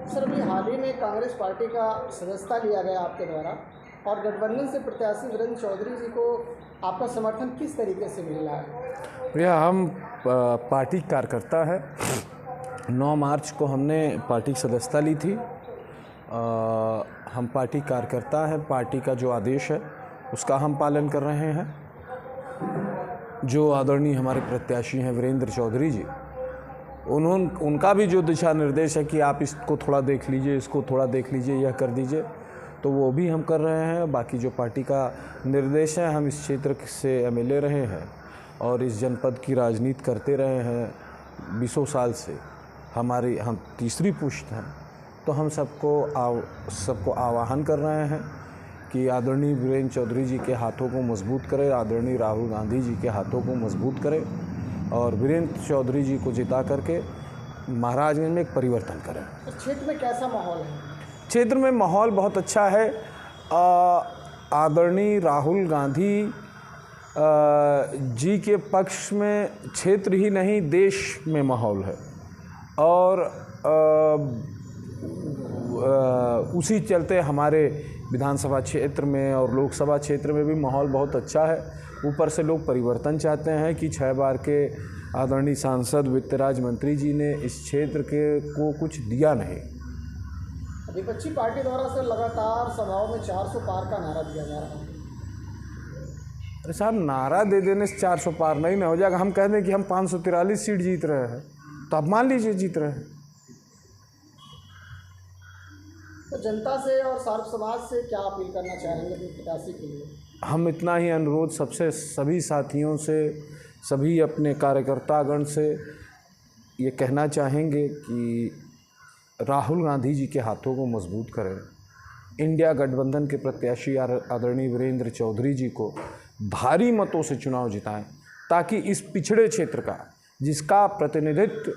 Sir, अभी हाल ही में Congress party का सदस्यता लिया गया आपके द्वारा, और गठबंधन से प्रत्याशी वीरेंद्र चौधरी जी को आपका समर्थन किस तरीके से मिल रहा है? भैया, हम पार्टी कार्यकर्ता है। 9 मार्च को हमने पार्टी की सदस्यता ली थी। हम पार्टी कार्यकर्ता हैं। पार्टी का जो आदेश है उसका हम पालन कर रहे हैं। जो आदरणीय हमारे प्रत्याशी हैं वीरेंद्र चौधरी जी, उनका भी जो दिशा निर्देश है कि आप इसको थोड़ा देख लीजिए, इसको थोड़ा देख लीजिए, यह कर दीजिए, तो वो भी हम कर रहे हैं। बाकी जो पार्टी का निर्देश है, हम इस क्षेत्र से एमएलए रहे हैं और इस जनपद की राजनीति करते रहे हैं 20 साल से। हम तीसरी पुश्त हैं, तो हम सबको आह्वान कर रहे हैं कि आदरणीय वीरेंद्र चौधरी जी के हाथों को मजबूत करें, आदरणीय राहुल गांधी जी के हाथों को मजबूत करें और वीरेंद्र चौधरी जी को जिता करके महाराजगंज में एक परिवर्तन करें। इस क्षेत्र में कैसा माहौल है? क्षेत्र में माहौल बहुत अच्छा है। आदरणीय राहुल गांधी जी के पक्ष में क्षेत्र ही नहीं देश में माहौल है, और उसी चलते हमारे विधानसभा क्षेत्र में और लोकसभा क्षेत्र में भी माहौल बहुत अच्छा है। ऊपर से लोग परिवर्तन चाहते हैं कि 6 बार के आदरणीय सांसद वित्त राज्य मंत्री जी ने इस क्षेत्र को कुछ दिया नहीं। विपक्षी पार्टी द्वारा सर लगातार सभाओं में 400 पार का नारा दिया जा रहा है। अरे साहब, नारा दे देने से 400 पार नहीं ना हो जाएगा। हम कह दें कि हम 543 सीट जीत रहे हैं, तो अब मान लीजिए जीत रहे हैं। तो जनता से और सार्व समाज से क्या अपील करना चाहेंगे अपने प्रत्याशी के लिए? हम इतना ही अनुरोध सभी साथियों से, सभी अपने कार्यकर्तागण से ये कहना चाहेंगे कि राहुल गांधी जी के हाथों को मजबूत करें। इंडिया गठबंधन के प्रत्याशी आदरणीय वीरेंद्र चौधरी जी को भारी मतों से चुनाव जिताएं, ताकि इस पिछड़े क्षेत्र का, जिसका प्रतिनिधित्व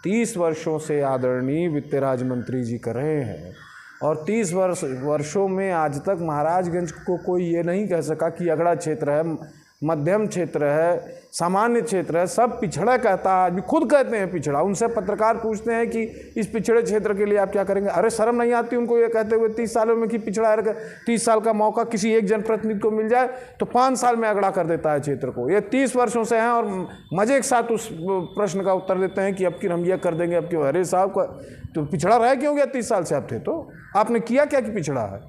30 वर्षों से आदरणीय वित्त राज्य मंत्री जी कर रहे हैं, और 30 वर्षों में आज तक महाराजगंज को कोई ये नहीं कह सका कि अगड़ा क्षेत्र है, मध्यम क्षेत्र है, सामान्य क्षेत्र है, सब पिछड़ा कहता है। आज खुद कहते हैं पिछड़ा। उनसे पत्रकार पूछते हैं कि इस पिछड़े क्षेत्र के लिए आप क्या करेंगे? अरे शर्म नहीं आती उनको ये कहते हुए 30 सालों में कि पिछड़ा है। 30 साल का मौका किसी एक जनप्रतिनिधि को मिल जाए तो 5 साल में अगड़ा कर देता है क्षेत्र को। ये 30 वर्षों से हैं और मजे के साथ उस प्रश्न का उत्तर देते हैं कि अब की हम यह कर देंगे, अब की। अरे साहब, तो पिछड़ा रह क्यों गया? 30 साल से आप थे तो आपने किया क्या कि पिछड़ा है?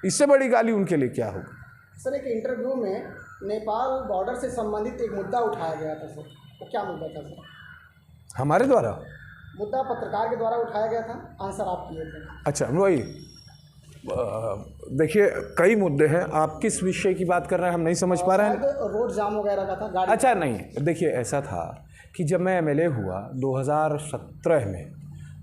इससे बड़ी गाली उनके लिए क्या होगी? सर, एक इंटरव्यू में नेपाल बॉर्डर से संबंधित एक मुद्दा उठाया गया था सर, वो क्या मुद्दा था सर? हमारे द्वारा मुद्दा पत्रकार के द्वारा उठाया गया था, आंसर आप किए थे। अच्छा, वही देखिए, कई मुद्दे हैं। आप किस विषय की बात कर रहे हैं, हम नहीं समझ पा रहे हैं। रोड जाम वगैरह का था गाड़ी। अच्छा, नहीं, देखिए ऐसा था कि जब मैं एमएलए हुआ 2017 में,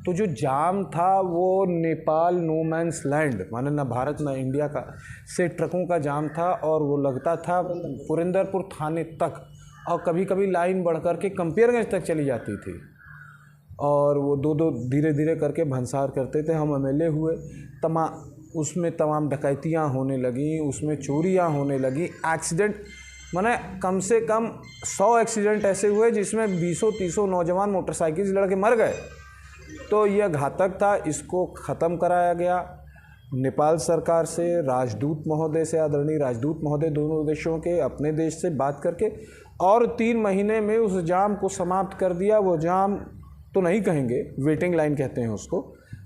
तो जो जाम था वो नेपाल नो मैंस लैंड, माने ना भारत ना इंडिया का, से ट्रकों का जाम था, और वो लगता था पुरंदरपुर थाने तक, और कभी कभी लाइन बढ़ कर के कंपेयरगंज तक चली जाती थी, और वो दो धीरे धीरे करके भंसार करते थे। हम एमएलए हुए, उसमें तमाम डकैतियाँ होने लगी, उसमें चोरियाँ होने लगी, एक्सीडेंट, माने कम से कम 100 एक्सीडेंट ऐसे हुए जिसमें 20-30 नौजवान मोटरसाइकिल से लड़के मर गए। तो यह घातक था, इसको ख़त्म कराया गया नेपाल सरकार से, राजदूत महोदय से, आदरणीय राजदूत महोदय दोनों देशों के, अपने देश से बात करके, और 3 महीने में उस जाम को समाप्त कर दिया। वो जाम तो नहीं कहेंगे, वेटिंग लाइन कहते हैं उसको,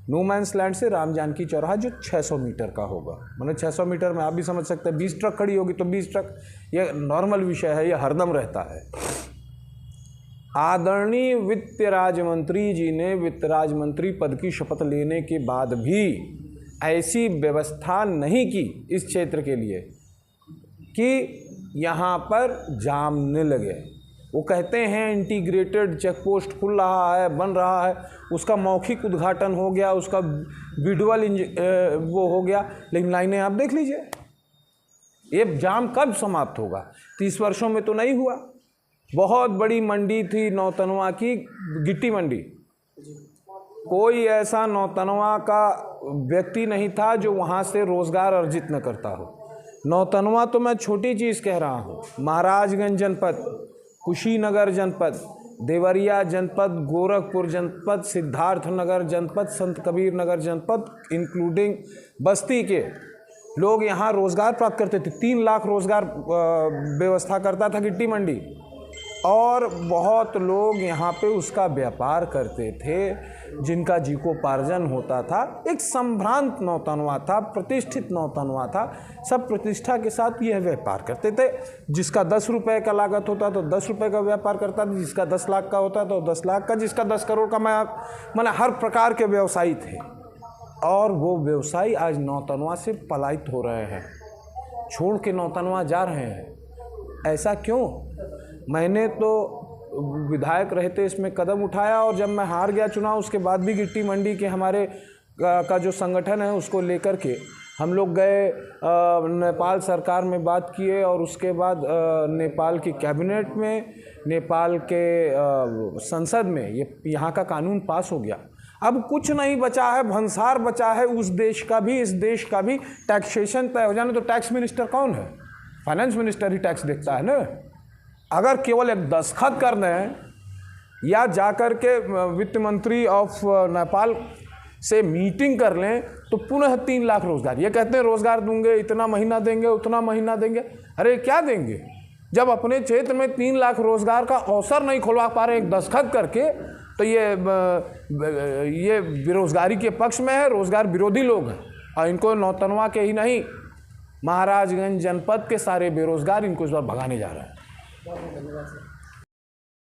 नो मैंस लैंड से राम जानकी चौराहा, जो 600 मीटर का होगा। मतलब 600 मीटर में आप भी समझ सकते हैं, 20 ट्रक खड़ी होगी तो 20 ट्रक, यह नॉर्मल विषय है, यह हरदम रहता है। आदरणीय वित्त राज्य मंत्री जी ने वित्त राज्य मंत्री पद की शपथ लेने के बाद भी ऐसी व्यवस्था नहीं की इस क्षेत्र के लिए कि यहाँ पर जाम न लगे। वो कहते हैं इंटीग्रेटेड चेक पोस्ट खुल रहा है, बन रहा है, उसका मौखिक उद्घाटन हो गया, उसका विजुअल वो हो गया, लेकिन लाइनें आप देख लीजिए। ये जाम कब समाप्त होगा? 30 वर्षों में तो नहीं हुआ। बहुत बड़ी मंडी थी नौतनवा की, गिट्टी मंडी। कोई ऐसा नौतनवा का व्यक्ति नहीं था जो वहाँ से रोज़गार अर्जित न करता हो। नौतनवा तो मैं छोटी चीज़ कह रहा हूँ, महाराजगंज जनपद, कुशीनगर जनपद, देवरिया जनपद, गोरखपुर जनपद, सिद्धार्थनगर जनपद, संत कबीर नगर जनपद, इंक्लूडिंग बस्ती के लोग यहाँ रोज़गार प्राप्त करते थे। 3 लाख रोज़गार व्यवस्था करता था गिट्टी मंडी, और बहुत लोग यहाँ पे उसका व्यापार करते थे, जिनका जीविकोपार्जन होता था। एक संभ्रांत नौतनवा था, प्रतिष्ठित नौतनवा था, सब प्रतिष्ठा के साथ यह व्यापार करते थे। जिसका 10 रुपये का लागत होता तो 10 रुपये का व्यापार करता था, जिसका 10 लाख का होता तो 10 लाख का, जिसका 10 करोड़ का। मैंने हर प्रकार के व्यवसायी थे, और वो व्यवसायी आज नौतनवा से पलायित हो रहे हैं, छोड़ के नौतनवा जा रहे हैं। ऐसा क्यों? मैंने तो विधायक रहते इसमें कदम उठाया, और जब मैं हार गया चुनाव, उसके बाद भी गिट्टी मंडी के हमारे का जो संगठन है उसको लेकर के हम लोग गए, नेपाल सरकार में बात किए, और उसके बाद नेपाल की कैबिनेट में, नेपाल के संसद में ये यहाँ का कानून पास हो गया। अब कुछ नहीं बचा है, भंसार बचा है उस देश का भी, इस देश का भी। टैक्सेशन तय हो जाने तो टैक्स मिनिस्टर कौन है? फाइनेंस मिनिस्टर ही टैक्स देखता है ना। अगर केवल एक दस्तखत कर दें, या जाकर के वित्त मंत्री ऑफ नेपाल से मीटिंग कर लें, तो पुनः 3 लाख रोज़गार। ये कहते हैं रोज़गार दूंगे, इतना महीना देंगे, उतना महीना देंगे। अरे क्या देंगे जब अपने क्षेत्र में 3 लाख रोज़गार का अवसर नहीं खुलवा पा रहे एक दस्तखत करके? तो ये बेरोज़गारी के पक्ष में है, रोज़गार विरोधी लोग हैं। और इनको नौतनवा के ही नहीं, महाराजगंज जनपद के सारे बेरोज़गार इनको इस बार भगाने जा रहे हैं। बहुत धन्यवाद सर।